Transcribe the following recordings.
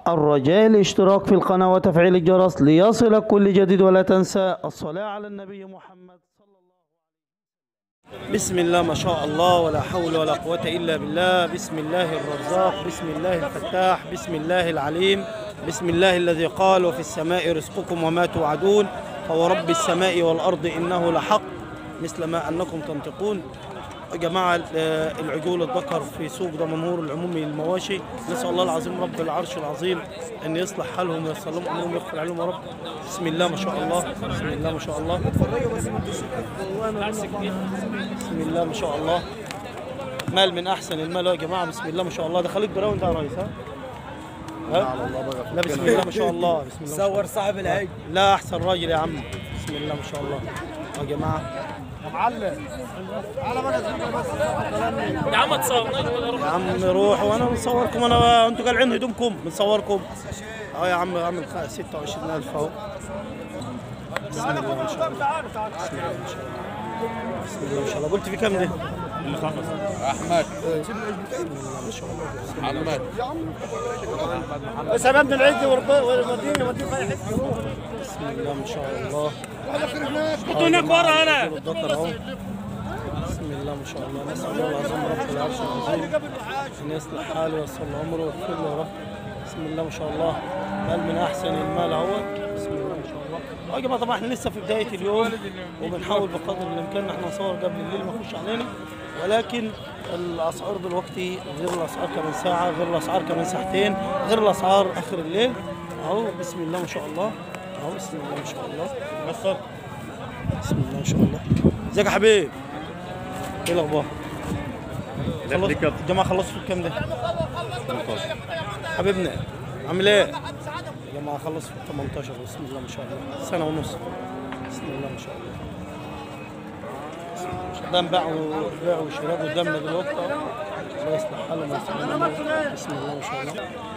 الرجاء الاشتراك في القناة وتفعيل الجرس ليصلك كل جديد، ولا تنسى الصلاة على النبي محمد صلى الله عليه وسلم. بسم الله ما شاء الله، ولا حول ولا قوة إلا بالله. بسم الله الرزاق، بسم الله الفتاح، بسم الله العليم، بسم الله الذي قال وفي السماء رزقكم وما توعدون، فورب السماء والأرض إنه لحق مثل ما أنكم تنطقون. يا جماعة العجول الذكر في سوق دمنهور العمومي للمواشي، نسأل الله العظيم رب العرش العظيم أن يصلح حالهم وييسر لهم أمورهم ويغفر عليهم يا رب. بسم الله ما شاء الله، بسم الله ما شاء الله، بسم الله ما شاء الله. مال من أحسن المال يا جماعة، بسم الله ما شاء الله. ده خليك براوند يا ريس. ها؟ لا بسم الله ما شاء الله، بسم الله. صور صاحب العيد. لا أحسن راجل يا عم، بسم الله ما شاء الله يا جماعة. يا معلم على بقى يا عم تصورنا يا عم روحوا وانا بنصوركم، انا انتوا قالعين هدومكم بنصوركم. يا عم عامل 26,000 اهو. بسم الله ما شاء الله، بسم الله ما شاء الله، بسم الله ما شاء الله. قلت في كام ده؟ احمد بسم الله ما شاء الله. محمد بس انا ابن العيد وديني في اي حته. بسم الله ما شاء الله. كنت هناك ورا انا. الذكر اهو. بسم الله ما شاء الله. نسأل الله العظيم رب العرش العظيم ان يصلح حاله وييسر له امره ويغفر له يا رب. بسم الله ما شاء الله. مال من احسن المال اهو. بسم الله ما شاء الله. يا جماعه طبعا احنا لسه في بدايه اليوم، وبنحاول بقدر الامكان ان احنا نصور قبل الليل ما يخش علينا، ولكن الاسعار دلوقتي غير الاسعار كمان ساعه، غير الاسعار كمان ساعتين، غير الاسعار اخر الليل اهو. بسم الله ما شاء الله اهو. بسم الله ما شاء الله. بسم الله ما شاء الله. ازيك يا حبيب؟ ايه الاخبار؟ خلص الجماعه خلصتوا الكام ده؟ حبيبنا عامل ايه؟ يا جماعه خلص في 18. بسم الله ما شاء الله، سنه ونص. بسم الله ما شاء الله. ده بيع وشراء قدامنا دلوقتي الله يصلح حالهم ويصلح لهم. بسم الله ما شاء الله،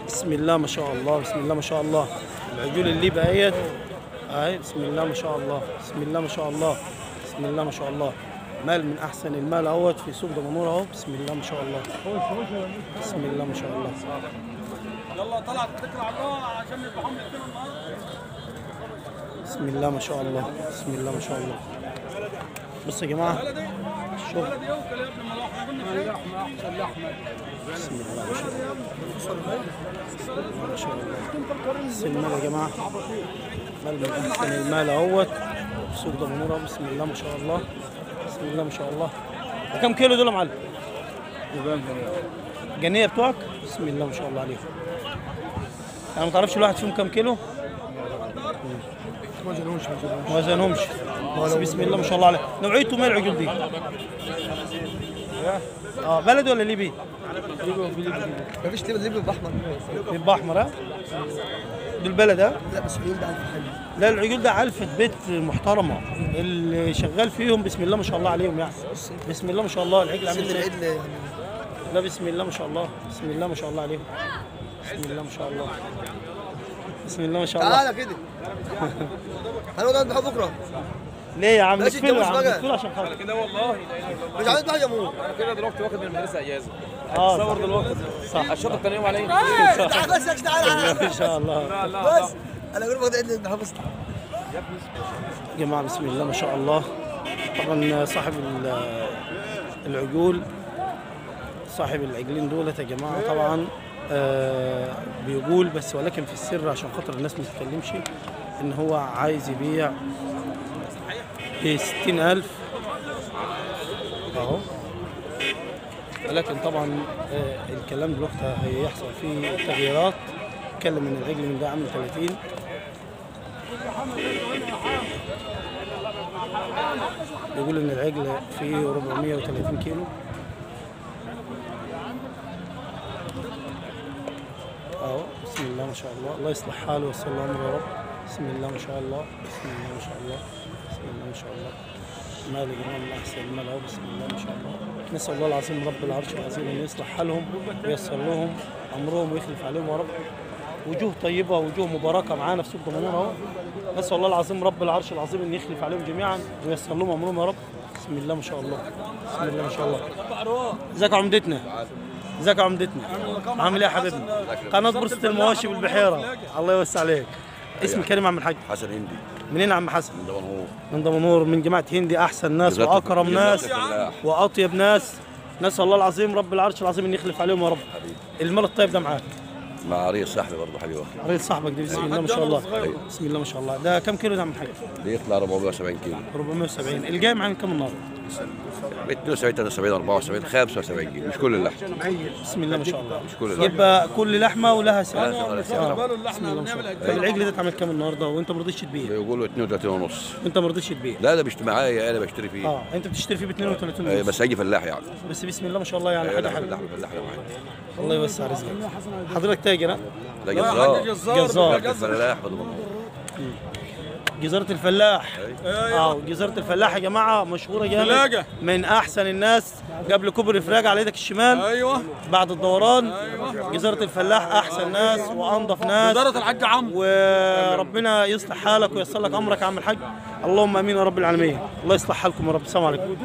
بسم الله ما شاء الله، بسم الله ما شاء الله. العجول اللي بقيت اهي. بسم الله ما شاء الله، بسم الله ما شاء الله، بسم الله ما شاء الله. مال من احسن المال اهوت في سوق دمنهور اهو. بسم الله ما شاء الله، بسم الله ما شاء الله. يلا طلع اتكل على الله عشان نذبحهم يقتلوا النهارده. بسم الله ما شاء الله، بسم الله ما شاء الله. بصوا يا جماعه الشغل. بسم الله ما شاء الله، بسم الله ما شاء الله. بسم الله يا جماعه، مال من احسن المال اهوت في سوق دمنهور. بسم الله ما شاء الله، بسم الله ما شاء الله. كم كيلو دول يا معلم؟ جنيه بتوعك؟ بسم الله ما شاء الله عليهم. يعني ما تعرفش الواحد فيهم كم كيلو؟ ما وزنهمش. بس بسم الله ما شاء الله عليه. نوعيته ايه العجول دي؟ بلد ولا ليبي؟ مفيش ليبي باحمر. ليبي احمر. ها؟ دول بلد. ها؟ لا بس العيون ده علف حلو. لا العجول ده علفة بيت محترمة، اللي شغال فيهم بسم الله ما شاء الله عليهم يعني. بسم الله ما شاء الله. العجل عامل سن ازاي؟ العيد يعني. لا بسم الله ما شاء الله، بسم الله ما شاء الله عليهم. بسم الله ما شاء الله، بسم الله ما شاء الله. تعالى كده. هنقعد نذبحوا بكره. ليه يا عم؟ ماشي، نكفله يا عم، اتجوز بقى. نكفله عشان خاطر كده والله مش عايز بقى يموت. انا كده دلوقتي واخد من المدرسه اجازه. صور دلوقتي صح. الشرطه تاني يوم عليا. تعال بس تعال. ان شاء الله. لا لا بس انا اقول واخد عيد نذبحوا بس. يا جماعه بسم الله ما شاء الله. طبعا صاحب العجول، صاحب العجلين دولت يا جماعه طبعا بيقول بس ولكن في السر عشان خاطر الناس ما تتكلمش، ان هو عايز يبيع ب 60,000 اهو. ولكن طبعا الكلام دلوقتي هيحصل فيه تغييرات. اتكلم ان العجل من ده عامل 30، بيقول ان العجل فيه 430 كيلو اهو. بسم الله ما شاء الله، الله يصلح حاله وييسر له امره يا رب. بسم الله ما شاء الله، بسم الله ما شاء الله، بسم الله ما شاء الله. مال يا جماعه من احسن المال اهو. بسم الله ما شاء الله. نسال الله العظيم رب العرش العظيم ان يصلح حالهم وييسر لهم امرهم ويخلف عليهم يا رب. وجوه طيبه وجوه مباركه معانا في سوق دمنهور اهو. نسال الله العظيم رب العرش العظيم ان يخلف عليهم جميعا وييسر لهم امرهم يا رب. بسم الله ما شاء الله، بسم الله ما شاء الله. ازيك يا عمدتنا؟ ازيك يا عمدتنا؟ عامل ايه يا حبيبنا؟ قناه بورصه المواشي بالبحيره. الله يوسع عليك. اسمي كريم عم الحاج. حسن هندي منين يا عم حسن؟ من دمنهور. من دمنهور، من جماعه هندي، احسن ناس واكرم ناس واطيب ناس. نسال الله العظيم رب العرش العظيم ان يخلف عليهم يا رب. المال الطيب ده معاك مع عريس صاحبي برضه حبيبي. عريس صاحبك دي، بسم الله ما شاء الله. بسم الله ما شاء الله. ده كم كيلو ده يا عم الحاج؟ بيطلع 470 كيلو. 470. الجاي معاك كم النهارده؟ 72 73 74 75 كيلو، مش كل اللحم. بسم الله ما شاء الله. مش كل اللحم. يبقى كل لحمه ولها سعر. بسم الله ما شاء الله. طب العجل ده اتعمل كام النهارده وانت ما رضيتش تبيع؟ بيقولوا 32 ونص. انت ما رضيتش تبيع؟ لا ده مش معايا، انا بشتري فيه. انت بتشتري فيه ب 32 ونص. بس هيجي فلاح يعني. بس بسم الله ما شاء الله يعني حاجه حلوه. فلاح معايا. الله يوسع رزقك. حضرتك تاجر؟ ده جزار. جزار. فلاح بدمنهور. جزيرة الفلاح. جزيرة الفلاح يا جماعة مشهورة جامد، من أحسن الناس قبل كوبري فراج على إيدك الشمال. ايوه بعد الدوران. جزيرة الفلاح أحسن ناس وأنظف ناس. جزارة الحاج عم. وربنا يصلح حالك وييسر لك أمرك يا عم الحاج. اللهم آمين يا رب العالمين. الله يصلح حالكم يا رب. السلام عليكم.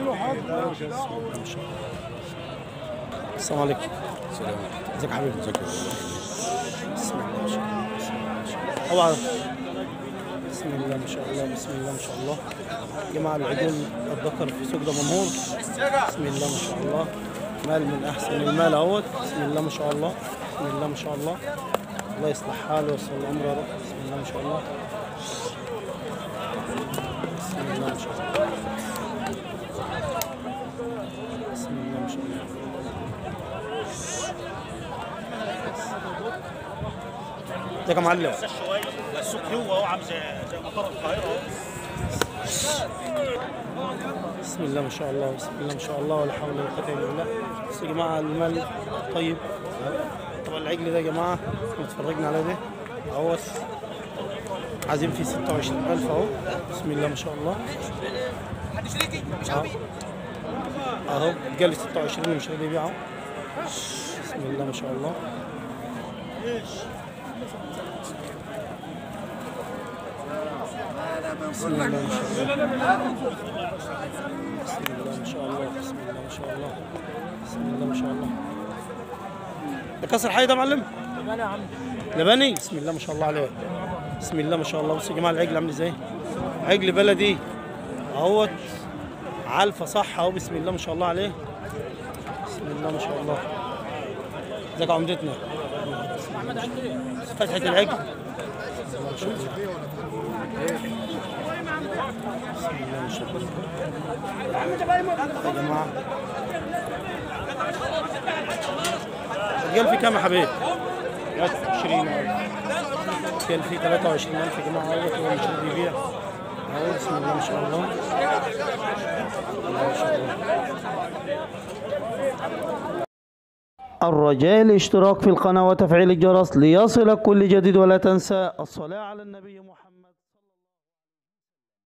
السلام عليكم. ازيك يا حبيبي؟ بسم الله ما شاء الله. اوعى. بسم الله ما شاء الله. بسم الله ما شاء الله. جماعة العجول الذكر في سوق دمنهور. بسم الله ما شاء الله. مال من احسن المال اهوت. بسم الله ما شاء الله. بسم الله ما شاء الله. الله يصلح حاله ويصل الامر يا رب. بسم الله ما شاء الله. بسم الله ما شاء الله. بسم الله ما شاء الله. ازيك يا معلم؟ السوق هو عامل زي مطار القاهره. بسم الله ما شاء الله. بسم الله ما شاء الله ولا حول ولا قوه الا بالله. بس يا جماعه المال طيب. طبعا العجل ده يا جماعه اتفرجنا عليه ده اهوت عايزين فيه 26,000 اهو. بسم الله ما شاء الله. اهو جالي 26 ومش راضي يبيعه. بسم الله ما شاء الله. بسم الله ما شاء الله. بسم الله ما شاء الله. بسم الله ما شاء الله. بسم الله ما شاء الله. ده كسر حي ده يا معلم؟ لبني يا عم. لبني؟ بسم الله ما شاء الله عليه. بسم الله ما شاء الله. بصوا يا جماعه العجل عامل ازاي؟ عجل بلدي اهوت علفه صح اهو. بسم الله ما شاء الله عليه. بسم الله ما شاء الله. ازيك يا عمدتنا؟ فتحة العجل. بسم الله ما شاء الله. بسم الله ما شاء الله. يا جماعة الرجال في كام يا حبيبي؟ 20,000. كان في 23,000 يا جماعة اهوت هو مش راضي يبيع اهو. بسم الله ما شاء الله. بسم الله ما شاء الله. الرجاء الاشتراك في القناة وتفعيل الجرس ليصلك كل جديد، ولا تنسى الصلاة على النبي محمد.